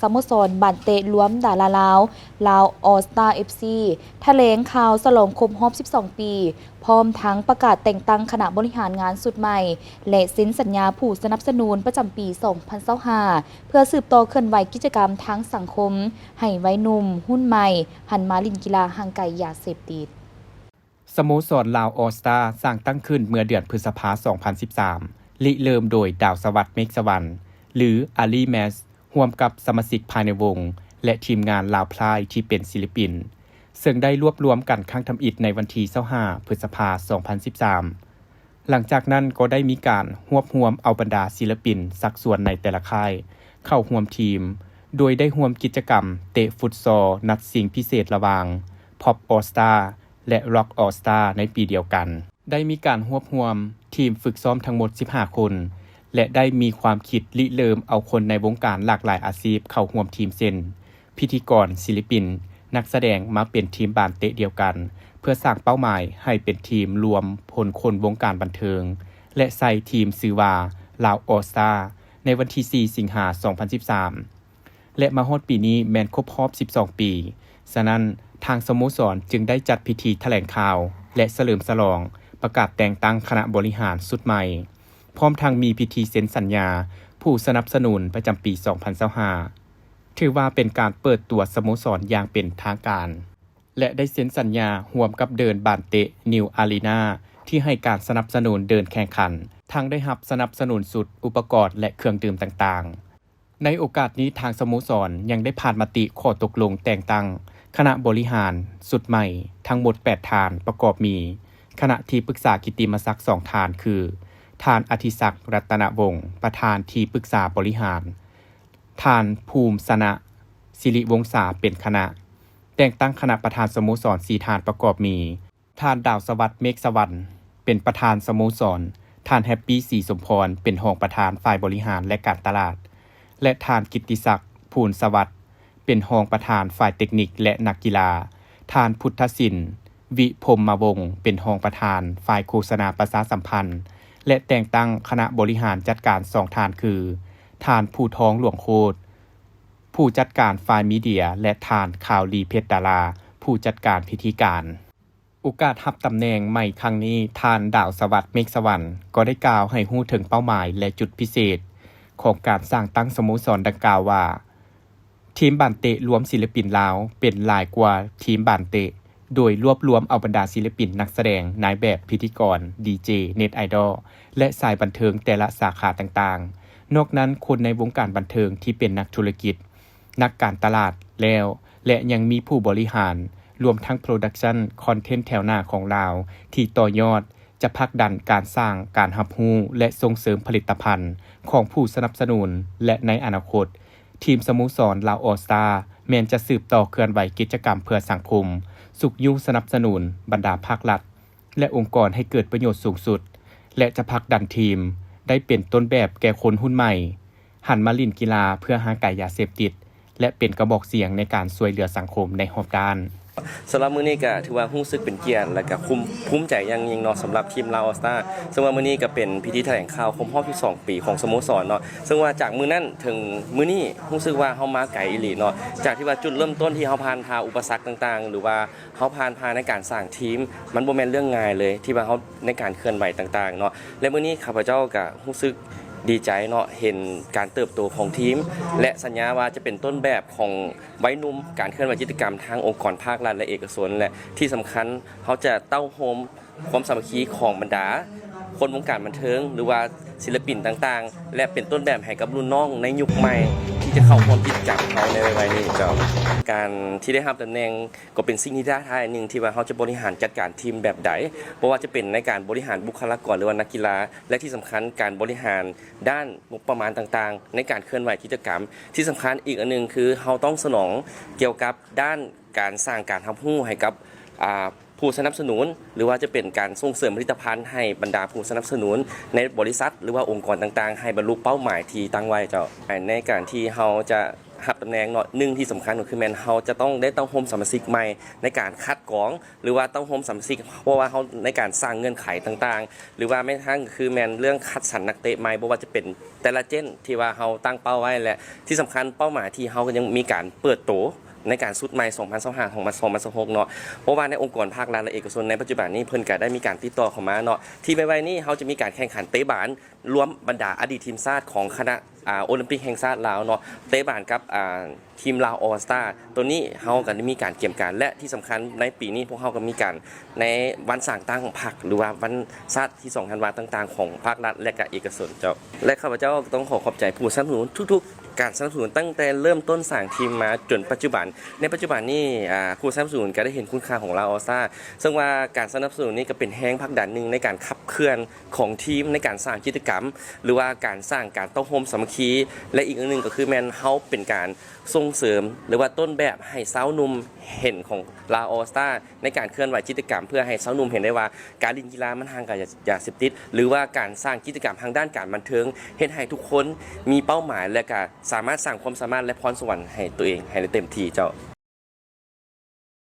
สโมสรบ้านเตะรวมดาราลาวออสตาเอฟซีแถลงข่าวฉลองครบรอบ 12 ปี พร้อมทั้งประกาศแต่งตั้งคณะบริหารงานสุดใหม่ และเซ็นสัญญาผู้สนับสนุนประจำปี 2025 เพื่อสืบต่อเคลื่อนไหวกิจกรรมทางสังคม ให้วัยหนุ่มหุ้นใหม่ หันมาเล่นกีฬาห่างไกลยาเสพติด สโมสรลาวออสตาสร้างตั้งขึ้นเมื่อเดือนพฤษภาคม 2013 ริเริ่มโดยดาวสวัสดิ์เมฆสวรรค์หรืออาลีแมสร่วมกับสมาชิกภายในวง และทีมงานลาวพลายที่เป็นศิลปิน ซึ่งได้รวบรวมกันครั้งทำอิฐในวันที่25พฤษภาคม 2013 หลังจากนั้นก็ได้มีการรวบรวมเอาบรรดาศิลปินสักส่วนในแต่ละค่าย เข้าร่วมทีม โดยได้ร่วมกิจกรรมเตะฟุตซอลนัดชิงพิเศษระหว่างพ็อปออสตาและ Rock All Star ในปีเดียวกัน ได้มีการรวบรวมทีมฝึกซ้อมทั้งหมด 15 คน และได้มีความคิดริเริ่มเอาคนในวงการหลากหลายอาชีพเข้าร่วมทีมเช่นพิธีกร ศิลปิน นักแสดงมาเป็นทีมบ้านเตะเดียวกัน เพื่อสร้างเป้าหมายให้เป็นทีมรวมพลคนวงการบันเทิง และใส่ทีมชื่อว่าลาวออสตาในวันที่ 4 สิงหาคม 2013 และมาฮอดปีนี้แม่นครบรอบ 12 ปี ฉะนั้นทางสโมสรจึงได้จัดพิธีแถลงข่าวและเฉลิมฉลองประกาศแต่งตั้งคณะบริหารสุดใหม่ พร้อมทางมีพิธีเซ็นสัญญาผู้สนับสนุนประจำปี 2025 ถือว่าเป็นการเปิดตัวสโมสรอย่างเป็นทางการ และได้เซ็นสัญญาร่วมกับเดินบานเตะนิวอารีนาที่ให้การสนับสนุนเดินแข่งขัน ทั้งได้รับสนับสนุนสุดอุปกรณ์และเครื่องดื่มต่างๆ ในโอกาสนี้ทางสโมสรยังได้ผ่านมติข้อตกลงแต่งตั้งคณะบริหารสุดใหม่ทั้งหมด 8 ฐานประกอบมี คณะที่ปรึกษากิตติมศักดิ์ 2 ฐานคือฐานอธิศักดิ์รัตนวงศ์ประธานที่ปรึกษาบริหารฐานภูมิสนะศิริวงศาเป็นคณะแต่งตั้งคณะประธานสโมสร 4 ฐานประกอบมีฐานดาวสวัสดิ์เมฆสวรรค์เป็นประธานสโมสรฐานแฮปปี้ศรีสมพรเป็นรองประธานฝ่ายบริหารและการตลาดและฐานกิตติศักดิ์ภูลสวัสดิ์เป็นรองประธานฝ่ายเทคนิคและนักกีฬาฐานพุทธศิลป์วิพรหมวงศ์เป็นรองประธานฝ่ายโฆษณาประชาสัมพันธ์และแต่งตั้งคณะบริหารจัดการ2ฐานคือฐานผู้ท้องหลวงโคตรผู้จัดการฝ่ายมีเดียและฐานข่าวลีเพชรดาราผู้จัดการพิธีการโอกาสรับตำแหน่งใหม่ครั้งนี้ฐานดาวสวัสดิ์เมฆสวรรค์ก็ได้กล่าวให้รู้ถึงเป้าหมายและจุดพิเศษของการสร้างตั้งสโมสรดังกล่าวว่าทีมบ้านเตะรวมศิลปินลาวเป็นหลายกว่าทีมบ้านเตะโดยรวบรวมเอาบรรดาศิลปินนักแสดงนายแบบพิธีกรดีเจเน็ตไอดอลและสายบันเทิงแต่ละสาขาต่างๆนอกนั้นคนในวงการบันเทิงที่เป็นนักธุรกิจนักการตลาดแล้วและยังมีผู้บริหารรวมทั้งโปรดักชันคอนเทนต์แถวหน้าของลาวที่ต่อยอดจะผลักดันการสร้างการรับรู้และส่งเสริมผลิตภัณฑ์ของผู้สนับสนุนและในอนาคตทีมสโมสรลาวออสตาแม้นจะสืบต่อเคลื่อนไหวกิจกรรมเพื่อสังคมสุขยุ่งสนับสนุนบรรดาภาครัฐและองค์กรให้เกิดประโยชน์สูงสุดและจะผลักดันทีมได้เป็นต้นแบบแก่คนรุ่นใหม่หันมาเล่นกีฬาเพื่อห่างไกลยาเสพติดและเป็นกระบอกเสียงในการช่วยเหลือสังคมในรอบด้านสำหรับมื้อนี้ก็ถือว่ารู้สึกเป็นเกียรติและก็ภูมิใจอย่างยิ่งเนาะสำหรับทีมลาวออสตาซึ่งว่ามื้อนี้ก็เป็นพิธีแถลงข่าวครบรอบ12 ปีของสโมสรเนาะซึ่งว่าจากมื้อนั้นถึงมื้อนี้รู้สึกว่าเฮามาไกลอีหลีเนาะจากที่ว่าจุดเริ่มต้นที่เฮาผ่านพาอุปสรรคต่างๆหรือว่าเฮาผ่านพาในการสร้างทีมมันบ่แม่นเรื่องง่ายเลยที่ว่าเฮาในการเคลื่อนไหวต่างๆเนาะและมื้อนี้ข้าพเจ้าก็รู้สึกดีใจเนาะเห็นการเติบโตของทีมและสัญญาว่าจะเป็นต้นแบบของวัยหนุ่มการเคลื่อนไหวกิจกรรมทางองค์กรภาครัฐและเอกชนและที่สำคัญเขาจะเต้าโฮมความสามัคคีของบรรดาคนวงการบันเทิงหรือว่าศิลปินต่างๆและเป็นต้นแบบให้กับรุ่นน้องในยุคใหม่ที่จะเข้าร่วมกิจกรรมเขาในวัยนี้เจ้าการที่ได้รับตำแหน่งก็เป็นสิ่งที่ท้าทายหนึ่งที่ว่าเขาจะบริหารจัดการทีมแบบใดเพราะว่าจะเป็นในการบริหารบุคลากรหรือว่านักกีฬาและที่สำคัญการบริหารด้านงบประมาณต่างๆในการเคลื่อนไหวกิจกรรมที่สำคัญอีกอันนึงคือเขาต้องสนองเกี่ยวกับด้านการสร้างการทำหู้ให้กับผู้สนับสนุนหรือว่าจะเป็นการส่งเสริมผลิตภัณฑ์ให้บรรดาผู้สนับสนุนในบริษัทหรือว่าองค์กรต่างๆให้บรรลุเป้าหมายที่ตั้งไว้เจ้าในการที่เราจะ รับตำแหน่งเนาะหนึ่งที่สำคัญก็คือแมนเฮาจะต้องได้ต้องโฮมสมาชิกใหม่ในการคัดกรอง หรือว่าต้องโฮมสมาชิกเพราะว่าเขาในการสร้างเงื่อนไขต่างๆ หรือว่าไม่ทั้งคือแมนเรื่องคัดสรรนักเตะใหม่บ่ว่าจะเป็นแต่ละเจนที่ว่าเฮาตั้งเป้าไว้และที่สำคัญเป้าหมายที่เฮาก็ยังมีการเปิดโตในการสุดใหม่ 2025 ของ2026 เนาะเพราะว่าในองค์กรภาครัฐและเอกชนในปัจจุบันนี้เพิ่นก็ได้มีการติดต่อเข้ามาเนาะที่ไวๆนี้เฮาจะมีการแข่งขันเตะบาสรวมบรรดาอดีตทีมชาติของคณะโอลิมปิกแห่งชาติลาวเนาะเตะบาสกับทีมลาวออลสตาร์ตัวนี้เฮาก็ได้มีการเตรียมการและที่สำคัญในปีนี้พวกเฮาก็มีการในวันสร้างตั้งของพรรคหรือว่าวันชาติที่2ธันวาคมต่างๆของภาครัฐและก็เอกชนเจ้าและข้าพเจ้าต้องขอขอบใจผู้สนับสนุนทุกๆการสนับสนุนตั้งแต่เริ่มต้นสร้างทีมมาจนปัจจุบันในปัจจุบันนี้ผู้สนับสนุนก็ได้เห็นคุณค่าของลาวออลสตาร์ซึ่งว่าการสนับสนุนนี้ก็เป็นแรงผลักดันหนึ่งในการขับเคลื่อนของทีมในการสร้างกิจกรรมหรือว่าการสร้างการต้องโฮมสามัคคีและอีกอันหนึงก็คือแมนเฮาเป็นการส่งเสริมหรือว่าต้นแบบให้สาวหนุ่มเห็นของลาวออลสตาร์ในการเคลื่อนไหวกิจกรรมเพื่อให้สาวหนุ่มเห็นได้ว่าการเล่นกีฬามันห่างไกลจากยาเสพติดหรือว่าการสร้างกิจกรรมทางด้านการบันเทิงเห็นให้ทุกคนมีเป้าหมายและก็สามารถสร้างความสามารถและพรสวรรค์ให้ตัวเองให้ได้เต็มที่เจ้า